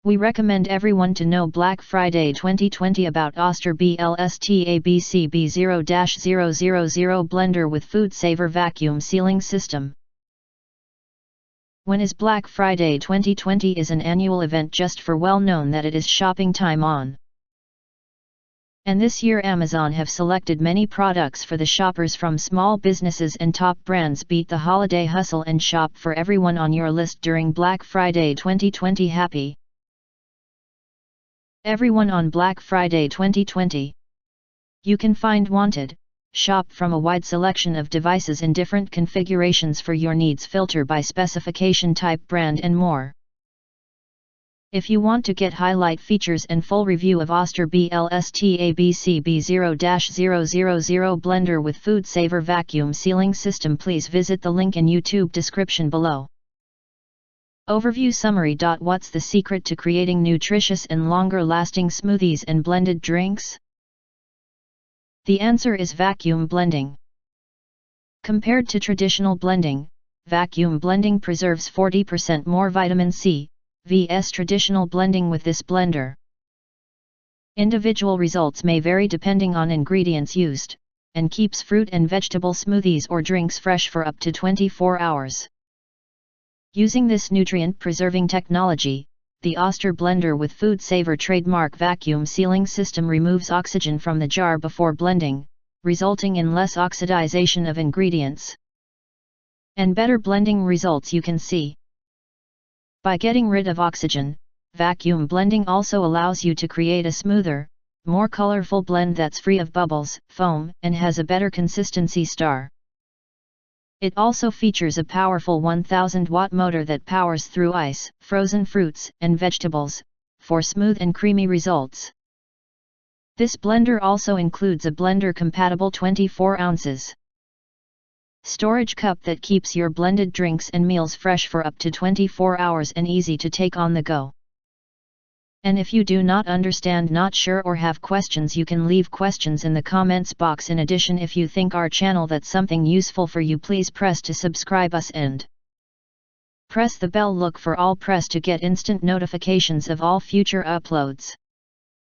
We recommend everyone to know Black Friday 2020 about Oster BLSTAB-CB0-000 blender with FoodSaver vacuum sealing system. When is Black Friday 2020 is an annual event just for well known that it is shopping time on. And this year Amazon have selected many products for the shoppers from small businesses and top brands. Beat the holiday hustle and shop for everyone on your list during Black Friday 2020. Happy everyone on Black Friday 2020. You can find wanted, shop from a wide selection of devices in different configurations for your needs, filter by specification, type, brand and more. If you want to get highlight features and full review of Oster BLSTAB-CB0-000 blender with FoodSaver vacuum sealing system, please visit the link in YouTube description below. Overview summary. What's the secret to creating nutritious and longer lasting smoothies and blended drinks? The answer is vacuum blending. Compared to traditional blending, vacuum blending preserves 40% more vitamin C vs traditional blending with this blender. Individual results may vary depending on ingredients used, and keeps fruit and vegetable smoothies or drinks fresh for up to 24 hours. Using this nutrient-preserving technology, the Oster blender with FoodSaver trademark vacuum sealing system removes oxygen from the jar before blending, resulting in less oxidization of ingredients and better blending results. You can see. By getting rid of oxygen, vacuum blending also allows you to create a smoother, more colorful blend that's free of bubbles, foam, and has a better consistency. It also features a powerful 1000-watt motor that powers through ice, frozen fruits, and vegetables, for smooth and creamy results. This blender also includes a blender-compatible 24 ounces storage cup that keeps your blended drinks and meals fresh for up to 24 hours and easy to take on the go. And if you do not understand, not sure, or have questions, you can leave questions in the comments box. In addition, if you think our channel that's something useful for you, please press to subscribe us and press the bell. Look for all press to get instant notifications of all future uploads.